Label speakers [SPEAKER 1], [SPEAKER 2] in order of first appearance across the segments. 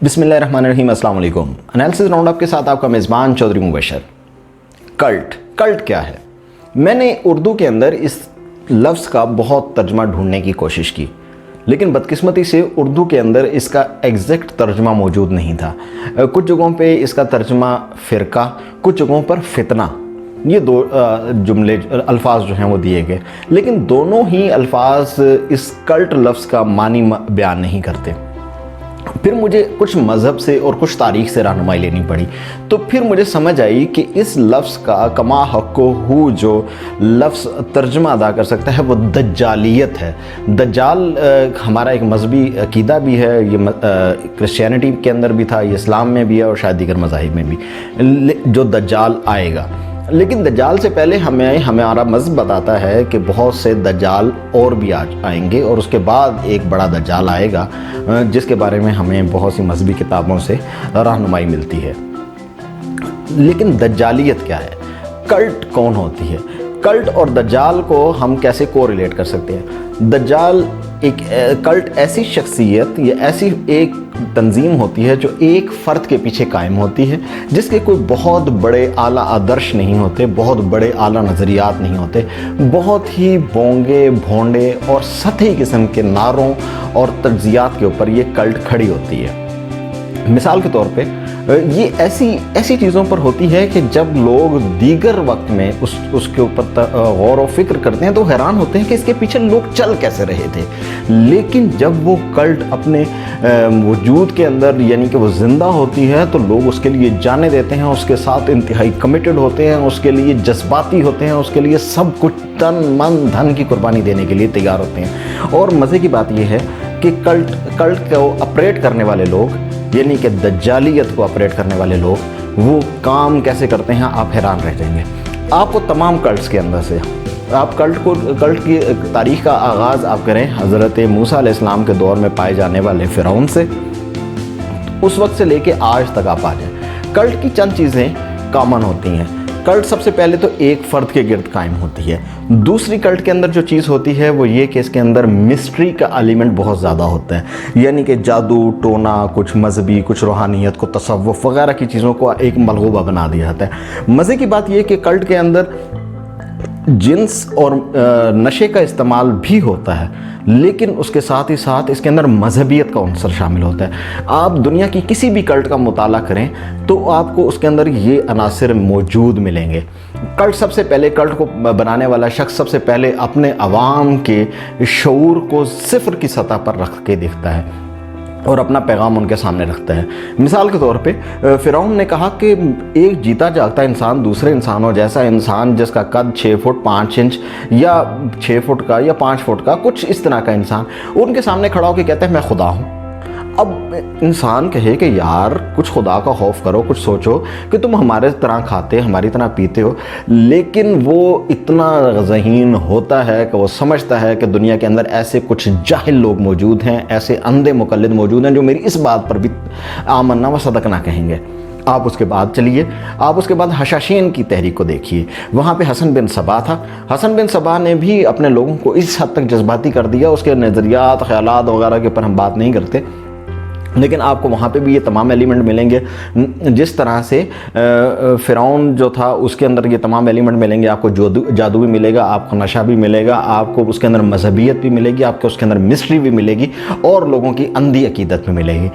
[SPEAKER 1] بسم اللہ الرحمن الرحیم، السلام علیکم۔ انالیسس راؤنڈ اپ کے ساتھ آپ کا میزبان چودھری مبشر۔ کلٹ کیا ہے؟ میں نے اردو کے اندر اس لفظ کا بہت ترجمہ ڈھونڈنے کی کوشش کی، لیکن بدقسمتی سے اردو کے اندر اس کا ایگزیکٹ ترجمہ موجود نہیں تھا۔ کچھ جگہوں پہ اس کا ترجمہ فرقہ، کچھ جگہوں پر فتنہ، یہ دو الفاظ جو ہیں وہ دیے گئے، لیکن دونوں ہی الفاظ اس کلٹ لفظ کا معنی بیان نہیں کرتے۔ پھر مجھے کچھ مذہب سے اور کچھ تاریخ سے رہنمائی لینی پڑی، تو پھر مجھے سمجھ آئی کہ اس لفظ کا کما حق ہو جو لفظ ترجمہ ادا کر سکتا ہے وہ دجالیت ہے۔ دجال ہمارا ایک مذہبی عقیدہ بھی ہے، یہ کرسچینٹی کے اندر بھی تھا، یہ اسلام میں بھی ہے اور شاید دیگر مذاہب میں بھی، جو دجال آئے گا۔ لیکن دجال سے پہلے ہمارا مذہب بتاتا ہے کہ بہت سے دجال اور بھی آئیں گے، اور اس کے بعد ایک بڑا دجال آئے گا جس کے بارے میں ہمیں بہت سی مذہبی کتابوں سے رہنمائی ملتی ہے۔ لیکن دجالیت کیا ہے؟ کلٹ کون ہوتی ہے؟ کلٹ اور دجال کو ہم کیسے کو ریلیٹ کر سکتے ہیں؟ دجال کلٹ ایسی شخصیت یا ایسی ایک تنظیم ہوتی ہے جو ایک فرد کے پیچھے قائم ہوتی ہے، جس کے کوئی بہت بڑے اعلیٰ آدرش نہیں ہوتے، بہت بڑے اعلیٰ نظریات نہیں ہوتے، بہت ہی بونگے بھونڈے اور سطحی قسم کے نعروں اور تجزیات کے اوپر یہ کلٹ کھڑی ہوتی ہے۔ مثال کے طور پہ یہ ایسی چیزوں پر ہوتی ہے کہ جب لوگ دیگر وقت میں اس کے اوپر غور و فکر کرتے ہیں تو حیران ہوتے ہیں کہ اس کے پیچھے لوگ چل کیسے رہے تھے، لیکن جب وہ کلٹ اپنے وجود کے اندر یعنی کہ وہ زندہ ہوتی ہے تو لوگ اس کے لیے جانے دیتے ہیں، اس کے ساتھ انتہائی کمیٹڈ ہوتے ہیں، اس کے لیے جذباتی ہوتے ہیں، اس کے لیے سب کچھ تن من دھن کی قربانی دینے کے لیے تیار ہوتے ہیں۔ اور مزے کی بات یہ ہے کہ کلٹ کو اپریٹ کرنے والے لوگ یعنی کہ دجالیت کو اپریٹ کرنے والے لوگ وہ کام کیسے کرتے ہیں، آپ حیران رہ جائیں گے۔ آپ کو تمام کلٹس کے اندر سے آپ کلٹ کی تاریخ کا آغاز آپ کریں حضرت موسیٰ علیہ السلام کے دور میں پائے جانے والے فرعون سے، اس وقت سے لے کے آج تک آپ آ جائیں، کلٹ کی چند چیزیں کامن ہوتی ہیں۔ کلٹ سب سے پہلے تو ایک فرد کے گرد قائم ہوتی ہے۔ دوسری کلٹ کے اندر جو چیز ہوتی ہے وہ یہ کہ اس کے اندر مسٹری کا ایلیمنٹ بہت زیادہ ہوتا ہے، یعنی کہ جادو ٹونا، کچھ مذہبی، کچھ روحانیت کو، تصوف وغیرہ کی چیزوں کو ایک ملغوبہ بنا دیا جاتا ہے۔ مزے کی بات یہ کہ کلٹ کے اندر جنس اور نشے کا استعمال بھی ہوتا ہے، لیکن اس کے ساتھ ہی ساتھ اس کے اندر مذہبیت کا عنصر شامل ہوتا ہے۔ آپ دنیا کی کسی بھی کلٹ کا مطالعہ کریں تو آپ کو اس کے اندر یہ عناصر موجود ملیں گے۔ کلٹ کو بنانے والا شخص سب سے پہلے اپنے عوام کے شعور کو صفر کی سطح پر رکھ کے دیکھتا ہے اور اپنا پیغام ان کے سامنے رکھتا ہے۔ مثال کے طور پہ فرعون نے کہا کہ ایک جیتا جاگتا انسان دوسرے انسانوں جیسا انسان جس کا قد 6 فٹ 5 انچ یا 6 فٹ کا یا 5 فٹ کا کچھ اس طرح کا انسان ان کے سامنے کھڑا ہو کے کہتا ہے میں خدا ہوں۔ اب انسان کہے کہ یار کچھ خدا کا خوف کرو، کچھ سوچو کہ تم ہمارے طرح کھاتے ہماری طرح پیتے ہو، لیکن وہ اتنا ذہین ہوتا ہے کہ وہ سمجھتا ہے کہ دنیا کے اندر ایسے کچھ جاہل لوگ موجود ہیں، ایسے اندھے مقلد موجود ہیں جو میری اس بات پر بھی آمنا و صدقنا کہیں گے۔ آپ اس کے بعد چلیے، آپ اس کے بعد حشاشین کی تحریک کو دیکھیے، وہاں پہ حسن بن صبا تھا۔ حسن بن صبا نے بھی اپنے لوگوں کو اس حد تک جذباتی کر دیا، اس کے نظریات خیالات وغیرہ کے اوپر ہم بات نہیں کرتے، لیکن آپ کو وہاں پہ بھی یہ تمام ایلیمنٹ ملیں گے۔ جس طرح سے فرعون جو تھا اس کے اندر یہ تمام ایلیمنٹ ملیں گے، آپ کو جادو بھی ملے گا، آپ کو نشہ بھی ملے گا، آپ کو اس کے اندر مذہبیت بھی ملے گی، آپ کو اس کے اندر مسٹری بھی ملے گی اور لوگوں کی اندھی عقیدت بھی ملے گی،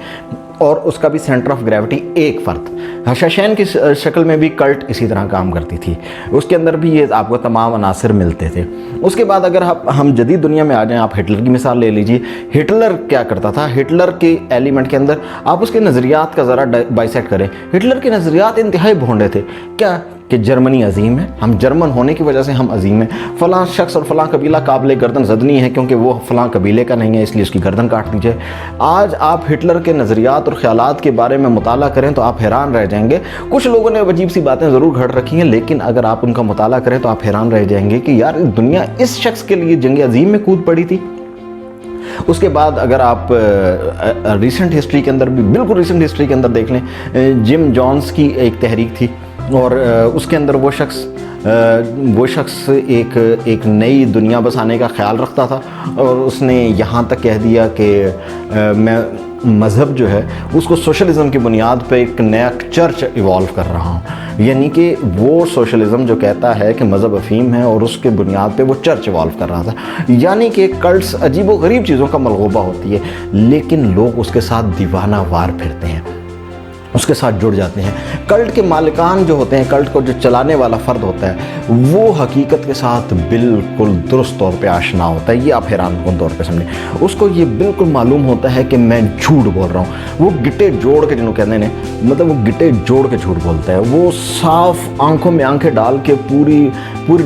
[SPEAKER 1] اور اس کا بھی سینٹر آف گریوٹی ایک فرد۔ حشاشین کی شکل میں بھی کلٹ اسی طرح کام کرتی تھی، اس کے اندر بھی یہ آپ کو تمام عناصر ملتے تھے۔ اس کے بعد اگر ہم جدید دنیا میں آ جائیں، آپ ہٹلر کی مثال لے لیجیے۔ ہٹلر کیا کرتا تھا؟ ہٹلر کے ایلیمنٹ کے اندر آپ اس کے نظریات کا ذرا بائسیکٹ کریں، ہٹلر کے نظریات انتہائی بھونڈے تھے۔ کیا کہ جرمنی عظیم ہے، ہم جرمن ہونے کی وجہ سے ہم عظیم ہیں، فلاں شخص اور فلاں قبیلہ قابل گردن زدنی ہے کیونکہ وہ فلاں قبیلے کا نہیں ہے اس لیے اس کی گردن کاٹ دیجیے۔ آج آپ ہٹلر کے نظریات اور خیالات کے بارے میں مطالعہ کریں تو آپ حیران رہ جائیں گے۔ کچھ لوگوں نے عجیب سی باتیں ضرور گھڑ رکھی ہیں، لیکن اگر آپ ان کا مطالعہ کریں تو آپ حیران رہ جائیں گے کہ یار دنیا اس شخص کے لیے جنگ عظیم میں کود پڑی تھی۔ اس کے بعد اگر آپ ریسنٹ ہسٹری کے اندر بھی بالکل ریسنٹ ہسٹری کے اندر دیکھ لیں، جم جونز کی ایک تحریک تھی اور اس کے اندر وہ شخص ایک نئی دنیا بسانے کا خیال رکھتا تھا، اور اس نے یہاں تک کہہ دیا کہ مذہب جو ہے اس کو سوشلزم کی بنیاد پہ ایک نیا چرچ ایوالو کر رہا ہوں، یعنی کہ وہ سوشلزم جو کہتا ہے کہ مذہب افہیم ہے اور اس کے بنیاد پہ وہ چرچ ایوالو کر رہا تھا، یعنی کہ کلٹس عجیب و غریب چیزوں کا ملغوبہ ہوتی ہے لیکن لوگ اس کے ساتھ دیوانہ وار پھرتے ہیں، اس کے ساتھ جڑ جاتے ہیں۔ کلٹ کے مالکان جو ہوتے ہیں، کلٹ کو جو چلانے والا فرد ہوتا ہے، وہ حقیقت کے ساتھ بالکل درست طور پہ آشنا ہوتا ہے۔ یہ آپ حیران کن طور پہ سمجھیں، اس کو یہ بالکل معلوم ہوتا ہے کہ میں جھوٹ بول رہا ہوں۔ وہ گٹے جوڑ کے، جنہوں کہتے ہیں مطلب وہ گٹے جوڑ کے جھوٹ بولتا ہے، وہ صاف آنکھوں میں آنکھیں ڈال کے پوری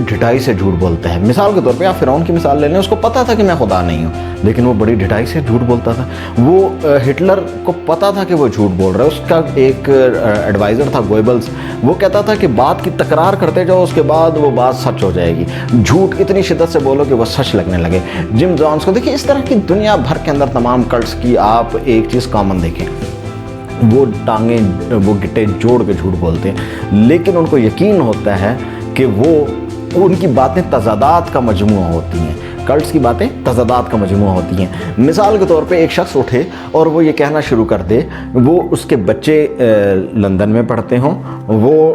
[SPEAKER 1] ڈھٹائی سے جھوٹ بولتا ہے۔ مثال کے طور پہ آپ فرعون کی مثال لے لیں، اس کو پتا تھا کہ میں خدا نہیں ہوں لیکن وہ بڑی ڈھٹائی سے جھوٹ بولتا تھا۔ وہ ہٹلر کو پتا تھا کہ وہ جھوٹ بول رہا ہے، اس کا ایک ایڈوائزر تھا گوئبلز، وہ کہتا تھا کہ بات کی تکرار کرتے جاؤ، اس کے بعد وہ بات سچ ہو جائے گی، جھوٹ اتنی شدت سے بولو کہ وہ سچ لگنے لگے۔ جم جونز کو دیکھیں، اس طرح کی دنیا بھر کے اندر تمام کلٹس کی آپ ایک چیز کامن دیکھیں، وہ گٹے جوڑ کے جھوٹ بولتے ہیں لیکن ان کو یقین ہوتا ہے کہ ان کی باتیں تضادات کا مجموعہ ہوتی ہیں۔ کلٹس کی باتیں تضادات کا مجموعہ ہوتی ہیں۔ مثال کے طور پہ ایک شخص اٹھے اور وہ یہ کہنا شروع کر دے، وہ اس کے بچے لندن میں پڑھتے ہوں، وہ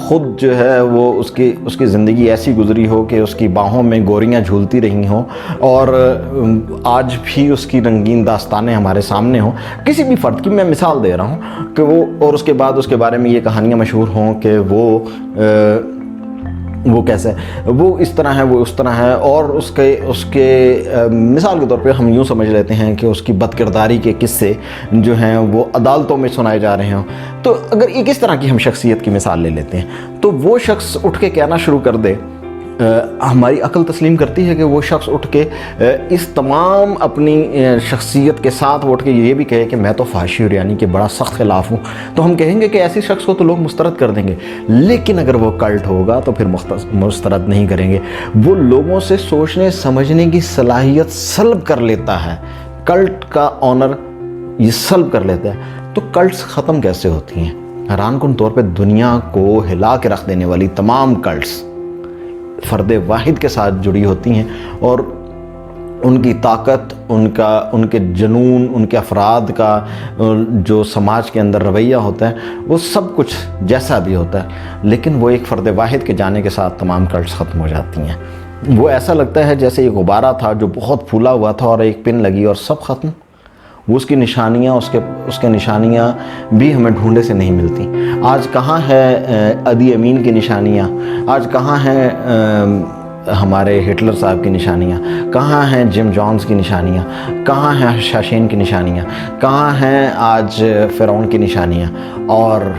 [SPEAKER 1] خود جو ہے وہ اس کی زندگی ایسی گزری ہو کہ اس کی باہوں میں گوریاں جھولتی رہی ہوں اور آج بھی اس کی رنگین داستانیں ہمارے سامنے ہوں، کسی بھی فرد کی میں مثال دے رہا ہوں کہ اور اس کے بعد اس کے بارے میں یہ کہانیاں مشہور ہوں کہ وہ کیسے، وہ اس طرح ہے، وہ اس طرح ہے، اور اس کے مثال کے طور پہ ہم یوں سمجھ لیتے ہیں کہ اس کی بد کرداری کے قصے جو ہیں وہ عدالتوں میں سنائے جا رہے ہوں۔ تو اگر ایک اس طرح کی ہم شخصیت کی مثال لے لیتے ہیں تو وہ شخص اٹھ کے کہنا شروع کر دے، ہماری عقل تسلیم کرتی ہے کہ وہ شخص اٹھ کے اس تمام اپنی شخصیت کے ساتھ وہ اٹھ کے یہ بھی کہے کہ میں تو فحاشی اور یعنی کہ بڑا سخت خلاف ہوں، تو ہم کہیں گے کہ ایسی شخص کو تو لوگ مسترد کر دیں گے، لیکن اگر وہ کلٹ ہوگا تو پھر مسترد نہیں کریں گے۔ وہ لوگوں سے سوچنے سمجھنے کی صلاحیت سلب کر لیتا ہے، کلٹ کا آنر یہ سلب کر لیتا ہے۔ تو کلٹس ختم کیسے ہوتی ہیں؟ حیران کن طور پہ دنیا کو ہلا کے رکھ دینے والی تمام کلٹس فرد واحد کے ساتھ جڑی ہوتی ہیں، اور ان کی طاقت، ان کے جنون، ان کے افراد کا جو سماج کے اندر رویہ ہوتا ہے، وہ سب کچھ جیسا بھی ہوتا ہے، لیکن وہ ایک فرد واحد کے جانے کے ساتھ تمام کلٹس ختم ہو جاتی ہیں۔ وہ ایسا لگتا ہے جیسے ایک غبارہ تھا جو بہت پھولا ہوا تھا اور ایک پن لگی اور سب ختم۔ وہ اس کی نشانیاں، اس کے نشانیاں بھی ہمیں ڈھونڈے سے نہیں ملتی۔ آج کہاں ہے عدی امین کی نشانیاں؟ آج کہاں ہیں ہمارے ہٹلر صاحب کی نشانیاں؟ کہاں ہیں جم جونز کی نشانیاں؟ کہاں ہیں شاشین کی نشانیاں؟ کہاں ہیں آج فرعون کی نشانیاں؟ اور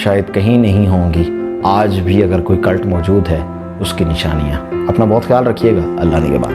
[SPEAKER 1] شاید کہیں نہیں ہوں گی آج بھی، اگر کوئی کلٹ موجود ہے، اس کی نشانیاں۔ اپنا بہت خیال رکھیے گا، اللہ نگہبان۔